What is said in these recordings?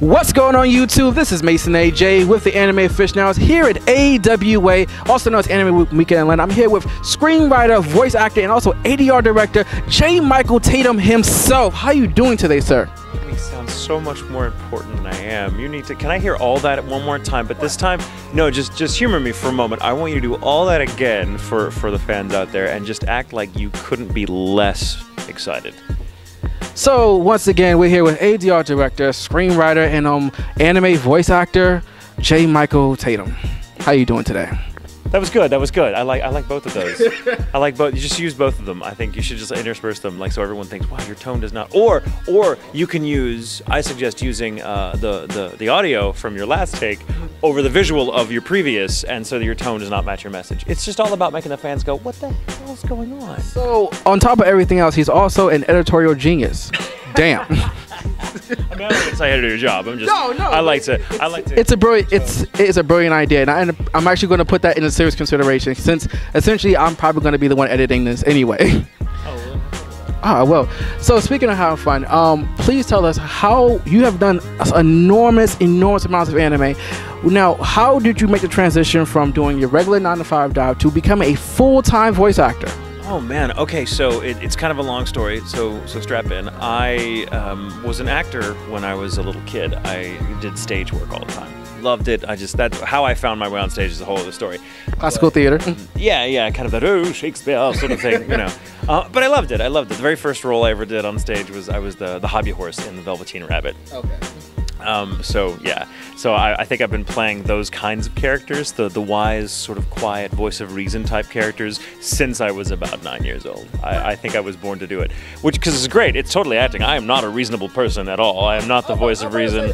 What's going on YouTube? This is Mason AJ with the Anime Aficionados here at AWA, also known as Anime Weekend in Atlanta. I'm here with screenwriter, voice actor, and also ADR director J. Michael Tatum himself. How you doing today, sir? You make me sound so much more important than I am. You need to, can I hear all that one more time? But this time, no, just humor me for a moment. I want you to do all that again for the fans out there and just act like you couldn't be less excited. So once again, we're here with ADR director, screenwriter, and anime voice actor J. Michael Tatum. How you doing today? That was good. That was good. I like both of those. I like both. You just use both of them. I think you should just intersperse them, like so everyone thinks, wow, your tone does not. Or you can use. I suggest using the audio from your last take over the visual of your previous, and so that your tone does not match your message. It's just all about making the fans go, what the hell is going on? So on top of everything else, he's also an editorial genius. Damn. I mean, I don't think it's ahead of your job. I'm just. No. I like to. It's a brilliant idea, and I'm actually going to put that into serious consideration, since essentially I'm probably going to be the one editing this anyway. Ah, well. So speaking of having fun, please tell us how you have done enormous amounts of anime. Now, how did you make the transition from doing your regular 9-to-5 job to become a full-time voice actor? Oh man, okay, so it's kind of a long story, so strap in. I was an actor when I was a little kid. I did stage work all the time. Loved it. That's how I found my way on stage is a whole other story. Classical theater. Yeah, kind of that, oh, Shakespeare sort of thing, you know. But I loved it. The very first role I ever did on stage was I was the hobby horse in The Velveteen Rabbit. Okay. So I think I've been playing those kinds of characters, the wise, sort of quiet, voice of reason type characters since I was about 9 years old. I think I was born to do it, because it's great. It's totally acting. I am not a reasonable person at all. I am not the voice of reason.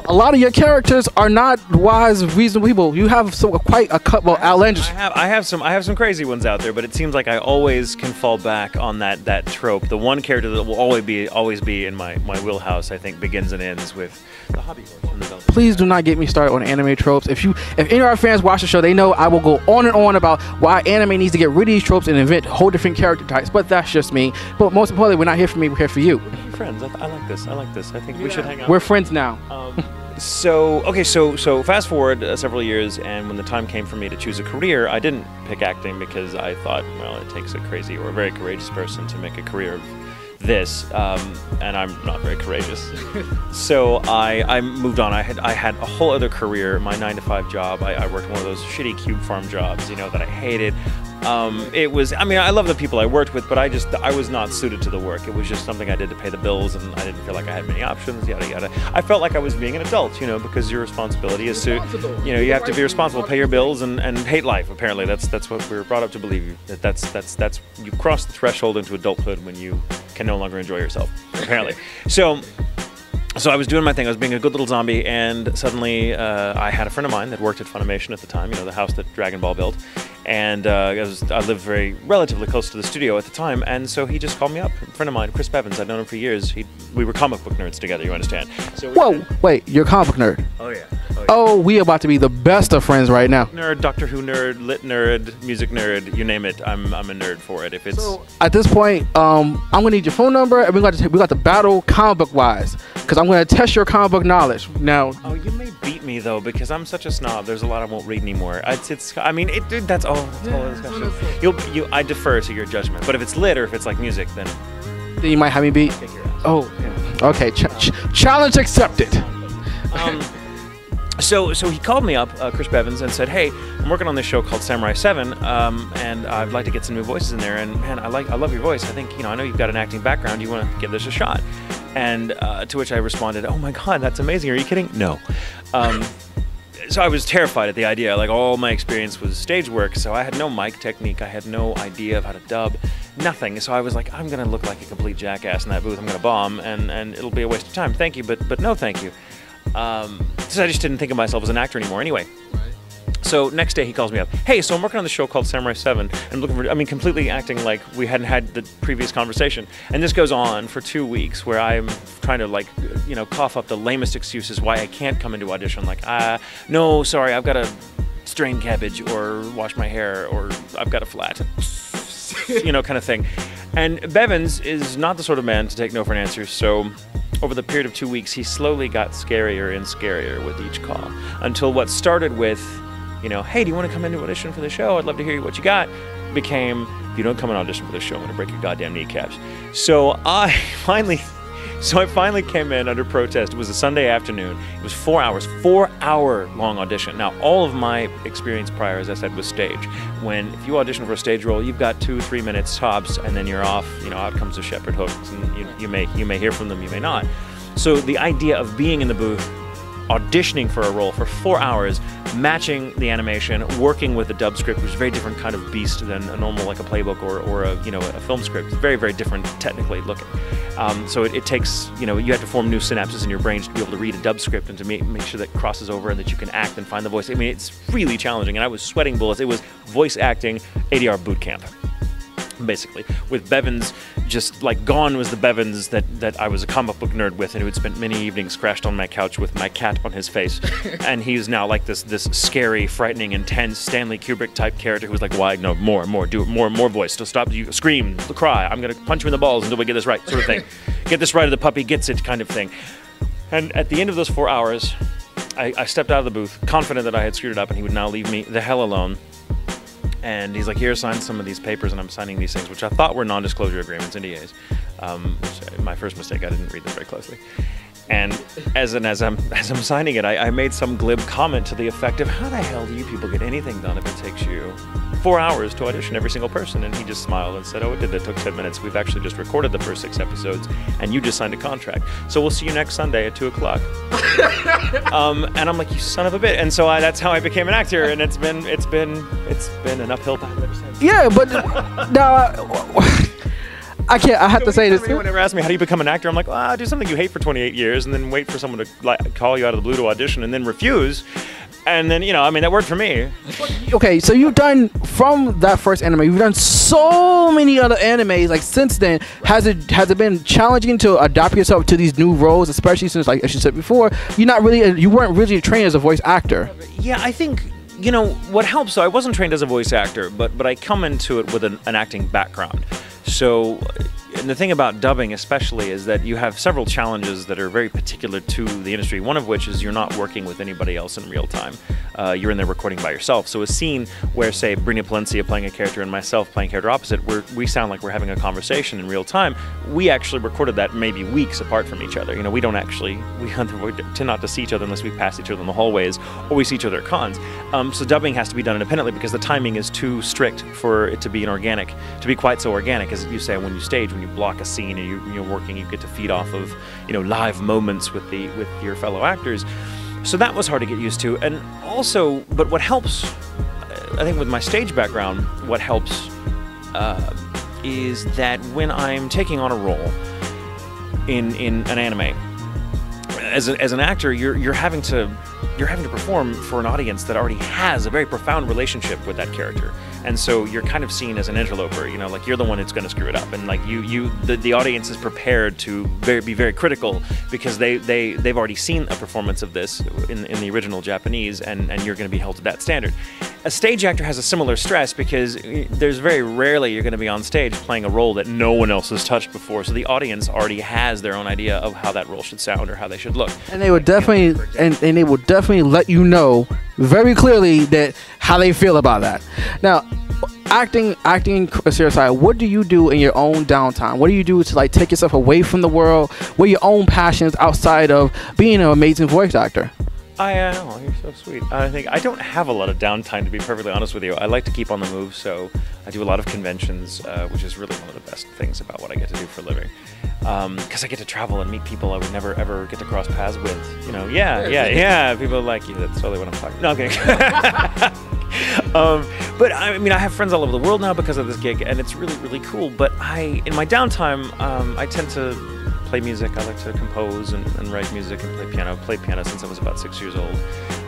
A lot of your characters are not wise, reasonable people. You have quite a couple outlandish. I have some crazy ones out there, but it seems like I always can fall back on that trope. The one character that will always be in my wheelhouse, I think, begins and ends with the hobby horse from the Velvet. Please do not get me started on anime tropes. If any of our fans watch the show, they know I will go on and on about why anime needs to get rid of these tropes and invent whole different character types. But that's just me. But most importantly, we're not here for me. We're here for you. We're friends. I like this. I think we should hang out. We're friends now. So fast forward several years, and when the time came for me to choose a career, I didn't pick acting because I thought, well, it takes a crazy or a very courageous person to make a career of this, and I'm not very courageous. So I moved on. I had a whole other career. My 9-to-5 job. I worked one of those shitty cube farm jobs, that I hated. I love the people I worked with, but I was not suited to the work. It was just something I did to pay the bills, and I didn't feel like I had many options, yada yada. I felt like I was being an adult, because your responsibility is to, you have to be responsible, pay your bills, and hate life. Apparently, that's what we were brought up to believe. That's you cross the threshold into adulthood when you can no longer enjoy yourself. Apparently, so I was doing my thing. I was being a good little zombie, and suddenly I had a friend of mine that worked at Funimation at the time, the house that Dragon Ball built, and I lived relatively close to the studio at the time, and so he just called me up. A friend of mine, Chris Bevins, I'd known him for years. We were comic book nerds together, you understand. So whoa, wait, you're a comic book nerd? Oh yeah. Oh, we are about to be the best of friends right now. Nerd, Doctor Who nerd, lit nerd, music nerd, you name it. I'm a nerd for it. If it's so, at this point, I'm gonna need your phone number, and we got to battle comic book wise, because I'm gonna test your comic book knowledge now. Oh, you may beat me though, because I'm such a snob. There's a lot I won't read anymore. Dude, that's all. Discussion. I defer to your judgment. But if it's lit or if it's like music, then you might have me beat. Oh, yeah. Okay. Challenge accepted. So he called me up, Chris Bevins, and said, "Hey, I'm working on this show called Samurai 7, and I'd like to get some new voices in there. And man, I love your voice. I think I know you've got an acting background. You want to give this a shot?" And to which I responded, "Oh my God, that's amazing. Are you kidding?" No. So I was terrified at the idea. Like, all my experience was stage work, so I had no mic technique. I had no idea of how to dub, nothing. So I was like, I'm gonna look like a complete jackass in that booth. I'm gonna bomb, and it'll be a waste of time. Thank you, but no, thank you. So I just didn't think of myself as an actor anymore. Anyway. So next day he calls me up. Hey, so I'm working on this show called Samurai 7, and I'm looking for, completely acting like we hadn't had the previous conversation. And this goes on for 2 weeks where I'm trying to cough up the lamest excuses why I can't come into audition. Like, no, sorry, I've got to strain cabbage or wash my hair or I've got a flat, kind of thing. And Bevins is not the sort of man to take no for an answer, so over the period of 2 weeks, he slowly got scarier and scarier with each call, until what started with, you know, hey, do you want to come in to audition for the show? I'd love to hear what you got, became, if you don't come and audition for the show, I'm going to break your goddamn kneecaps. So I finally came in under protest. It was a Sunday afternoon. It was 4 hours, 4-hour long audition. Now, all of my experience prior, as I said, was stage. If you audition for a stage role, you've got 2-3 minutes tops, and then you're off. You know, out comes the shepherd hooks, and you may hear from them, you may not. So the idea of being in the booth, auditioning for a role for 4 hours, matching the animation, working with a dub script, which is a very different kind of beast than a normal, like a playbook or a, you know, a film script. It's very, very different technically looking. So it takes, you know, you have to form new synapses in your brain to be able to read a dub script and to make sure that it crosses over and that you can act and find the voice. I mean, it's really challenging, and I was sweating bullets. It was voice acting ADR boot camp, basically, with Bevins. Just like gone was the Bevins that I was a comic book nerd with, and who had spent many evenings crashed on my couch with my cat on his face. And he's now like this scary, frightening, intense Stanley Kubrick type character who's like, why, no, more, do it, more voice, so stop, you scream, cry, I'm gonna punch you in the balls until we get this right, sort of thing. Get this right or the puppy gets it, kind of thing. And at the end of those 4 hours, I stepped out of the booth, confident that I had screwed it up and he would now leave me the hell alone. And he's like, here, sign some of these papers, and I'm signing these things, which I thought were non-disclosure agreements, NDAs. Which, my first mistake, I didn't read them very closely. And as I'm signing it, I made some glib comment to the effect of, how the hell do you people get anything done if it takes you 4 hours to audition every single person? And he just smiled and said, oh, it took 10 minutes. We've actually just recorded the first 6 episodes, and you just signed a contract. So we'll see you next Sunday at 2 o'clock. And I'm like, you son of a bitch. And so that's how I became an actor, and it's been an uphill path ever since. Yeah, but now I have to say this. Anyone ever asked me, how do you become an actor? I'm like, well, do something you hate for 28 years and then wait for someone to like call you out of the blue to audition and then refuse. And then, you know, I mean, that worked for me. Okay, so you've done, from that first anime, you've done so many other animes, like, since then. Has it been challenging to adapt yourself to these new roles, especially since, like, as you said before, you weren't really trained as a voice actor? Yeah, I think, you know, what helps, so I wasn't trained as a voice actor, but I come into it with an acting background. So, and the thing about dubbing especially is that you have several challenges that are very particular to the industry, one of which is you're not working with anybody else in real time. You're in there recording by yourself. So a scene where, say, Brina Palencia playing a character and myself playing a character opposite, where we sound like we're having a conversation in real time, we actually recorded that maybe weeks apart from each other. You know, we tend not to see each other unless we pass each other in the hallways or we see each other at cons. So dubbing has to be done independently because the timing is too strict for it to be quite so organic. As you say, when you stage, when you block a scene and you're working, you get to feed off of, you know, live moments with your fellow actors. So that was hard to get used to. And also, but what helps, I think with my stage background, what helps is that when I'm taking on a role in an anime, as an actor, you're having to perform for an audience that already has a very profound relationship with that character. And so you're kind of seen as an interloper, you know, like you're the one that's going to screw it up, and like the audience is prepared to be very critical because they've already seen a performance of this in the original Japanese, and you're going to be held to that standard. A stage actor has a similar stress because there's very rarely you're going to be on stage playing a role that no one else has touched before, so the audience already has their own idea of how that role should sound or how they should look. And they would definitely they will definitely let you know very clearly that how they feel about that. Now, acting aside, what do you do in your own downtime? What do you do to like take yourself away from the world? What are your own passions outside of being an amazing voice actor? Oh, you're so sweet. I think I don't have a lot of downtime, to be perfectly honest with you. I like to keep on the move, so I do a lot of conventions, which is really one of the best things about what I get to do for a living. Because I get to travel and meet people I would never ever get to cross paths with. You know, yeah. People like you. That's totally what I'm talking. No, I'm kidding. But I mean, I have friends all over the world now because of this gig, and it's really, really cool. But in my downtime, I tend to play music. I like to compose and write music and play piano. I've played piano since I was about 6 years old.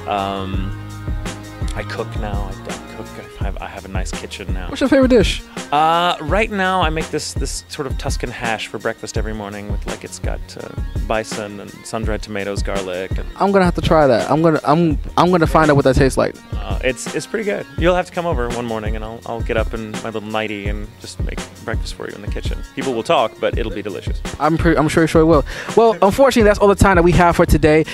I cook now. I cook. I have a nice kitchen now. What's your favorite dish? Right now, I make this sort of Tuscan hash for breakfast every morning with it's got bison and sun-dried tomatoes, garlic. And I'm gonna have to try that. I'm gonna find out what that tastes like. It's pretty good. You'll have to come over one morning, and I'll get up in my little nightie and just make breakfast for you in the kitchen. People will talk, but it'll be delicious. I'm sure it will. Well, unfortunately, that's all the time that we have for today.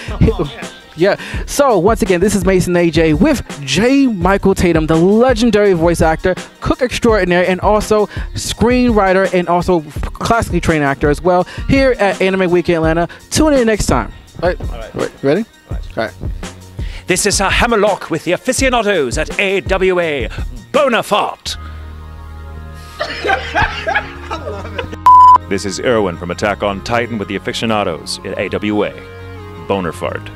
Yeah. So once again, this is Mason AJ with J. Michael Tatum, the legendary voice actor, cook extraordinaire, and also screenwriter, and also classically trained actor as well. Here at Anime Week in Atlanta. Tune in next time. All right. Ready? All right. This is Hammerlock with the aficionados at AWA Bonafart. I love it. This is Erwin from Attack on Titan with the aficionados at AWA Bonerfart.